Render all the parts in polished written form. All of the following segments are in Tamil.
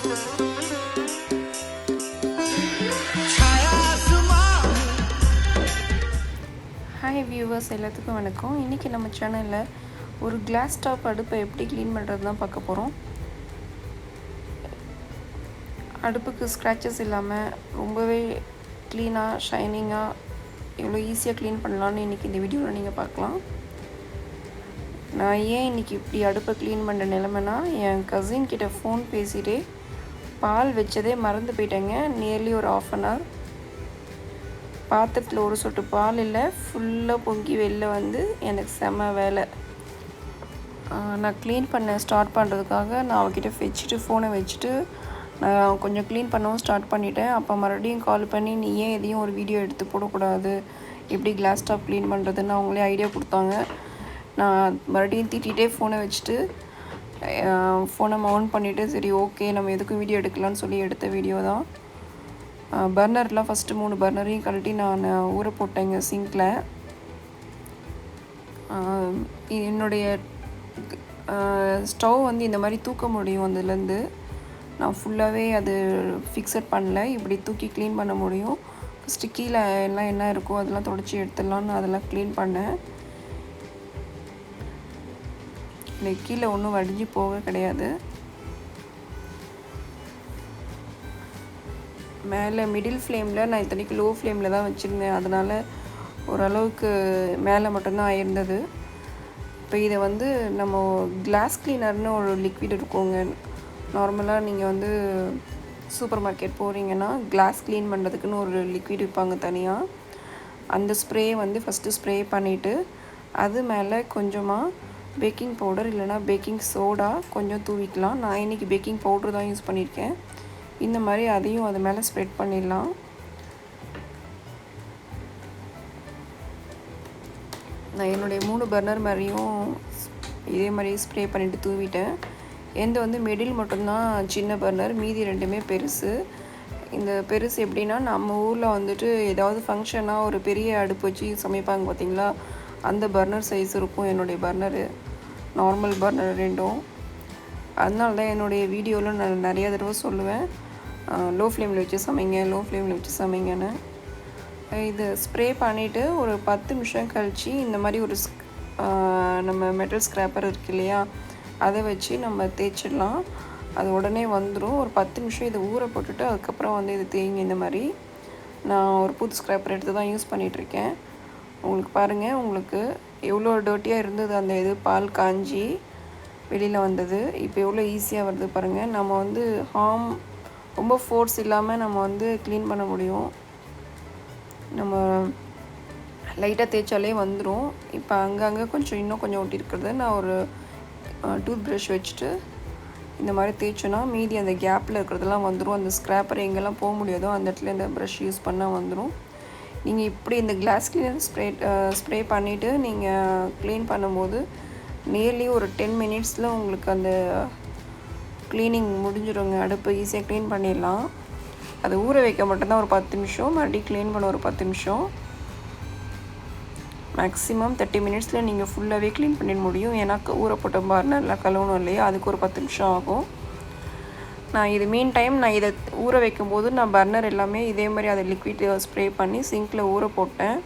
ஹாய் வியூவர்ஸ், எல்லாத்துக்கும் வணக்கம். இன்றைக்கி நம்ம சேனலில் ஒரு கிளாஸ் டாப் அடுப்பை எப்படி க்ளீன் பண்ணுறது தான் பார்க்க போகிறோம். அடுப்புக்கு ஸ்க்ராச்சஸ் இல்லாமல் ரொம்பவே க்ளீனாக ஷைனிங்காக எவ்வளோ ஈஸியாக க்ளீன் பண்ணலான்னு இன்றைக்கி இந்த வீடியோவில் நீங்கள் பார்க்கலாம். நான் ஏன் இன்றைக்கி இப்படி அடுப்பை க்ளீன் பண்ணுற நிலமைனா, என் கசின் கிட்ட ஃபோன் பேசிகிட்டே பால் வச்சதே மறந்து போயிட்டேங்க. நியர்லி ஒரு ½ அன் ஹவர். பாத்திரத்தில் ஒரு சொட்டு பால் இல்லை, ஃபுல்லாக பொங்கி வெளில வந்து எனக்கு செம வேலை. நான் க்ளீன் பண்ண ஸ்டார்ட் பண்ணுறதுக்காக நான் அவகிட்ட வச்சுட்டு ஃபோனை வச்சுட்டு நான் கொஞ்சம் க்ளீன் பண்ணவும் ஸ்டார்ட் பண்ணிட்டேன். அப்போ மறுபடியும் கால் பண்ணி, நீ ஏன் எதையும் ஒரு வீடியோ எடுத்து போடக்கூடாது, எப்படி கிளாஸ் டாப் க்ளீன் பண்ணுறதுன்னு அவங்களே ஐடியா கொடுத்தாங்க. நான் மறுபடியும் திட்டிகிட்டே ஃபோனை வச்சுட்டு ஃபோனை மவுண்ட் பண்ணிவிட்டு, சரி ஓகே நம்ம எதுக்கும் வீடியோ எடுக்கலான்னு சொல்லி எடுத்த வீடியோ தான். பர்னர்லாம் ஃபஸ்ட்டு 3 பர்னரையும் கழட்டி நான் ஊற போட்டேங்க சிங்கில். என்னுடைய ஸ்டவ் வந்து இந்த மாதிரி தூக்க முடியும். அதுலேருந்து நான் ஃபுல்லாகவே அது ஃபிக்ஸட் பண்ணல, இப்படி தூக்கி க்ளீன் பண்ண முடியும். ஃபஸ்ட்டு கீழே எல்லாம் என்ன இருக்கோ அதெல்லாம் தொடச்சி எடுத்துடலான்னு அதெல்லாம் க்ளீன் பண்ணேன். எனக்கு கீழே ஒன்றும் வடிஞ்சு போக கிடையாது. மேலே மிடில் ஃப்ளேமில், நான் இத்தனைக்கு லோ ஃப்ளேமில் தான் வச்சுருந்தேன், அதனால் ஓரளவுக்கு மேலே மட்டும்தான் ஆயிருந்தது. இப்போ இதை வந்து நம்ம கிளாஸ் கிளீனர்னு ஒரு லிக்விட் இருக்குங்க. நார்மலாக நீங்கள் வந்து சூப்பர் மார்க்கெட் போகிறீங்கன்னா கிளாஸ் க்ளீன் பண்ணுறதுக்குன்னு ஒரு லிக்விட் விற்பாங்க தனியாக. அந்த ஸ்ப்ரே வந்து ஃபஸ்ட்டு ஸ்ப்ரே பண்ணிவிட்டு அது மேலே கொஞ்சமாக பேக்கிங் பவுடர் இல்லைனா பேக்கிங் சோடா கொஞ்சம் தூவிக்கலாம். நான் இன்றைக்கி பேக்கிங் பவுடர் தான் யூஸ் பண்ணியிருக்கேன். இந்த மாதிரி அதையும் அது மேலே ஸ்ப்ரெட் பண்ணிடலாம். நான் என்னுடைய 3 பர்னர் மாதிரியும் இதே மாதிரி ஸ்ப்ரே பண்ணிவிட்டு தூவிட்டேன். எந்த வந்து மிடில் மட்டும்தான் சின்ன பர்னர், மீதி 2மே பெருசு. இந்த பெருசு எப்படின்னா, நம்ம ஊரில் வந்துட்டு ஏதாவது ஃபங்க்ஷனாக ஒரு பெரிய அடுப்பு வச்சு சமைப்பாங்க பார்த்தீங்களா, அந்த பர்னர் சைஸ் இருக்கும் என்னுடைய பர்னரு. நார்மல் பர்னர் 2ம். அதனால தான் என்னுடைய வீடியோவில் நான் நிறைய தடவை சொல்லுவேன், லோ ஃப்ளேமில் வச்சு சமைங்க, லோ ஃப்ளேமில் வச்சு சமைங்கன்னு. இது ஸ்ப்ரே பண்ணிவிட்டு ஒரு 10 நிமிஷம் கழித்து இந்த மாதிரி ஒரு நம்ம மெட்டல் ஸ்க்ராப்பர் இருக்குது இல்லையா, அதை வச்சு நம்ம தேய்ச்சிடலாம். அது உடனே வந்துடும். ஒரு 10 நிமிஷம் இதை ஊற போட்டுட்டு அதுக்கப்புறம் வந்து இது தேய்ங்க. இந்த மாதிரி நான் ஒரு புது ஸ்க்ராப்பர் எடுத்து தான் யூஸ் பண்ணிகிட்ருக்கேன். உங்களுக்கு பாருங்கள், உங்களுக்கு எவ்வளோ டர்ட்டியாக இருந்தது அந்த இது பால் காஞ்சி வெளியில் வந்தது. இப்போ எவ்வளோ ஈஸியாக வருது பாருங்கள். நம்ம வந்து ரொம்ப ஃபோர்ஸ் இல்லாமல் நம்ம வந்து க்ளீன் பண்ண முடியும். நம்ம லைட்டாக தேய்ச்சாலே வந்துடும். இப்போ அங்கங்கே இன்னும் கொஞ்சம் ஒட்டியிருக்கிறது நான் ஒரு டூத் ப்ரஷ் வச்சுட்டு இந்த மாதிரி தேய்ச்சோன்னா மீதி அந்த கேப்பில் இருக்கிறதெல்லாம் வந்துடும். அந்த ஸ்க்ராப்பர் எங்கெல்லாம் போக முடியாதோ அந்த இடத்துல இந்த ப்ரஷ் யூஸ் பண்ணால் வந்துடும். நீங்கள் இப்படி இந்த கிளாஸ் கிளீனர் ஸ்ப்ரே பண்ணிவிட்டு நீங்கள் க்ளீன் பண்ணும்போது நியர்லி ஒரு 10 மினிட்ஸில் உங்களுக்கு அந்த க்ளீனிங் முடிஞ்சிடுங்க. அடுப்பு ஈஸியாக க்ளீன் பண்ணிடலாம். அது ஊற வைக்க மட்டும்தான் ஒரு 10 நிமிஷம், மறுபடியும் க்ளீன் பண்ண ஒரு 10 நிமிஷம். மேக்ஸிமம் 30 மினிட்ஸில் நீங்கள் ஃபுல்லாகவே க்ளீன் பண்ணிட முடியும். ஏன்னா ஊற போட்ட பர்னர்லாம் கழுவணும் இல்லையா, அதுக்கு ஒரு 10 நிமிஷம் ஆகும். நான் இது மீன் டைம் நான் இதை ஊற வைக்கும்போது நான் பர்னர் எல்லாமே இதே மாதிரி அதை லிக்விட் ஸ்ப்ரே பண்ணி சிங்கில் ஊற போட்டேன்.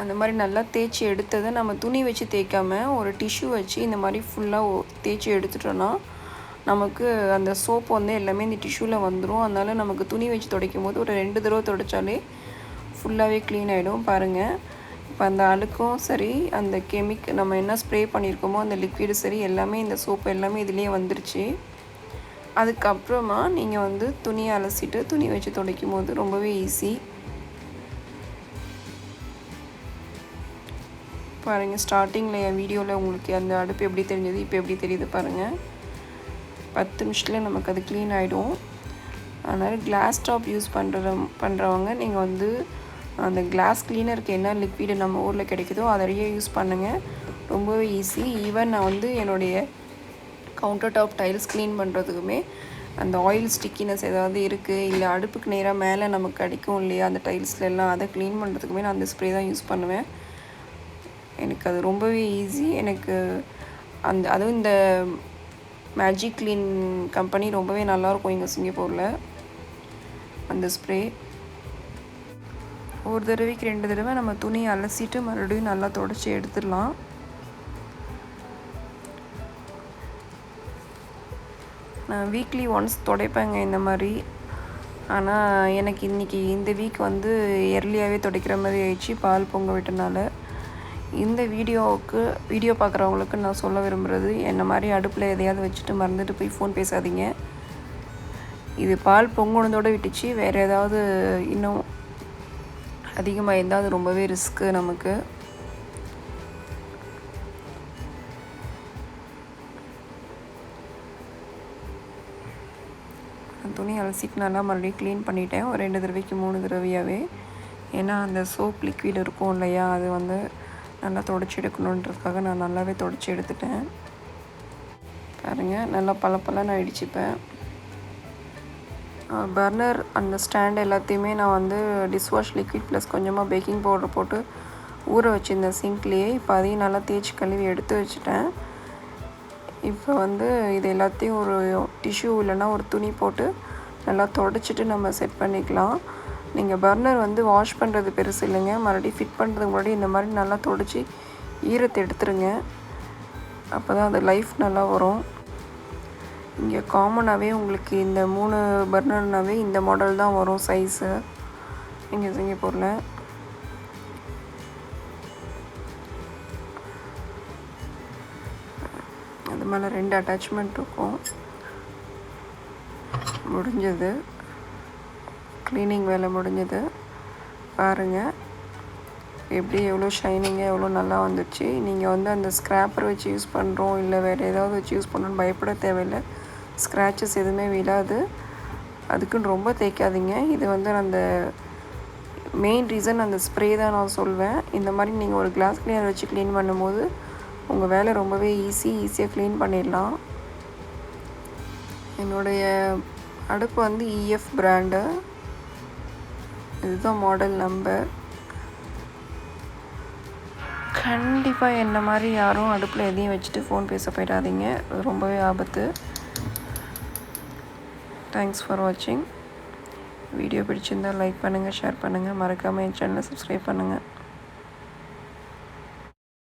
அந்த மாதிரி நல்லா தேய்ச்சி எடுத்ததை நம்ம துணி வச்சு தேய்க்காமல் ஒரு டிஷ்யூ வச்சு இந்த மாதிரி ஃபுல்லாக தேய்ச்சி எடுத்துட்டோன்னா நமக்கு அந்த சோப்பு வந்து எல்லாமே இந்த டிஷ்யூவில் வந்துடும். அதனால் நமக்கு துணி வச்சு துடைக்கும் போது ஒரு 2 தடவை துடைச்சாலே ஃபுல்லாகவே க்ளீன் ஆகிடும். பாருங்கள், இப்போ அந்த அழுக்கும் சரி, அந்த நம்ம என்ன ஸ்ப்ரே பண்ணியிருக்கோமோ அந்த லிக்விடு சரி, எல்லாமே இந்த சோப்பு எல்லாமே இதுலேயே வந்துருச்சு. அதுக்கப்புறமா நீங்கள் வந்து துணியை அலசிட்டு துணி வச்சு துடைக்கும் போது ரொம்பவே ஈஸி. பாருங்கள், ஸ்டார்டிங்கில் என் வீடியோவில் உங்களுக்கு அந்த அடுப்பு எப்படி தெரிஞ்சது, இப்போ எப்படி தெரியுது பாருங்கள். 10 நிமிஷத்தில் நமக்கு அது க்ளீன் ஆகிடும். அதனால் கிளாஸ் டாப் யூஸ் பண்ணுறவங்க நீங்கள் வந்து அந்த கிளாஸ் க்ளீனருக்கு என்ன லிக்விடு நம்ம ஊரில் கிடைக்குதோ அதையே யூஸ் பண்ணுங்கள். ரொம்பவே ஈஸி. ஈவன் நான் வந்து என்னுடைய கவுண்டர் டாப் டைல்ஸ் க்ளீன் பண்ணுறதுக்குமே அந்த ஆயில் ஸ்டிக்கினஸ் ஏதாவது இருக்குது, இல்லை அடுப்புக்கு நேராக மேலே நமக்கு கிடைக்கும் இல்லையா அந்த டைல்ஸ்லாம், அதை க்ளீன் பண்ணுறதுக்குமே நான் அந்த ஸ்ப்ரே தான் யூஸ் பண்ணுவேன். எனக்கு அது ரொம்பவே ஈஸி. எனக்கு அதுவும் இந்த மேஜிக் க்ளீன் கம்பெனி ரொம்பவே நல்லாயிருக்கும் இங்கே சிங்கப்பூரில். அந்த ஸ்ப்ரே ஒரு தடவைக்கு 2 தடவை நம்ம துணியை அலசிட்டு மறுபடியும் நல்லா துடைச்சி எடுத்துடலாம். நான் வீக்லி ஒன்ஸ் துடைப்பேங்க இந்த மாதிரி. ஆனால் எனக்கு இன்றைக்கி இந்த வீக் வந்து எர்லியாகவே துடைக்கிற மாதிரி ஆயிடுச்சு, பால் பொங்க விட்டனால. இந்த வீடியோ பார்க்குறவங்களுக்கு நான் சொல்ல விரும்புகிறது, என்ன மாதிரி அடுப்பில் எதையாவது வச்சுட்டு மறந்துட்டு போய் ஃபோன் பேசாதீங்க. இது பால் பொங்குனதோடு விட்டுச்சு. வேறு ஏதாவது இன்னும் அதிகமாக இருந்தால் அது ரொம்பவே ரிஸ்க்கு நமக்கு. துணி அலசிட்டு நல்லா மறுபடியும் க்ளீன் பண்ணிட்டேன், ஒரு 2 தடவைக்கு 3 தடவையாகவே. ஏன்னா அந்த சோப் லிக்விட் இருக்கும் இல்லையா, அது வந்து நல்லா துடைச்சி எடுக்கணுன்றதுக்காக நான் நல்லாவே துடைச்சி எடுத்துட்டேன். பாருங்கள், நல்லா பளபளன்னு ஆயிடுச்சு. இப்போ பர்னர் அந்த ஸ்டாண்ட் எல்லாத்தையுமே நான் வந்து டிஷ்வாஷ் லிக்விட் ப்ளஸ் கொஞ்சமாக பேக்கிங் பவுடர் போட்டு ஊற வச்சுருந்தேன் சிங்க்லேயே. இப்போ அதையும் நல்லா தேய்ச்சி கழுவி எடுத்து வச்சுட்டேன். இப்போ வந்து இது எல்லாத்தையும் ஒரு டிஷ்யூ இல்லைன்னா ஒரு துணி போட்டு நல்லா துடைச்சிட்டு நம்ம செட் பண்ணிக்கலாம். நீங்கள் பர்னர் வந்து வாஷ் பண்ணுறது பெருசு இல்லைங்க, மறுபடியும் ஃபிட் பண்ணுறதுக்கு முன்னாடி இந்த மாதிரி நல்லா துடைச்சி ஈரத்தை எடுத்துருங்க. அப்போ தான் அது லைஃப் நல்லா வரும். இங்கே காமனாகவே உங்களுக்கு இந்த 3 பர்னர்னாவே இந்த மாடல் தான் வரும் சைஸு இங்கே சிங்கப்பூரில். அது மேலே 2 அட்டாச்மெண்ட் இருக்கும். முடிஞ்சது, க்ளீனிங் வேலை முடிஞ்சது. பாருங்கள் எப்படி எவ்வளோ ஷைனிங்காக எவ்வளோ நல்லா வந்துடுச்சு. நீங்கள் வந்து அந்த ஸ்க்ராப்பர் வச்சு யூஸ் பண்ணுறோம் இல்லை வேறு ஏதாவது வச்சு யூஸ் பண்ணணும்னு பயப்பட தேவையில்லை. ஸ்க்ராச்சஸ் எதுவுமே விழாது. அதுக்குன்னு ரொம்ப தேய்க்காதீங்க. இது வந்து அந்த மெயின் ரீசன் அந்த ஸ்ப்ரே தான் நான் சொல்வேன். இந்த மாதிரி நீங்கள் ஒரு கிளாஸ் கிளீனர் வச்சு க்ளீன் பண்ணும்போது உங்கள் வேலை ரொம்பவே ஈஸியாக க்ளீன் பண்ணிடலாம். என்னுடைய அடுப்பு வந்து EF பிராண்டு, இதுதான் மாடல் நம்பர். கண்டிப்பாக என்ன மாதிரி யாரும் அடுப்பில் எதையும் வச்சுட்டு ஃபோன் பேச போயிடாதீங்க, அது ரொம்பவே ஆபத்து. தேங்க்ஸ் ஃபார் வாட்சிங். வீடியோ பிடிச்சிருந்தால் லைக் பண்ணுங்கள், ஷேர் பண்ணுங்கள், மறக்காமல் என் சேனலை சப்ஸ்கிரைப் பண்ணுங்கள்.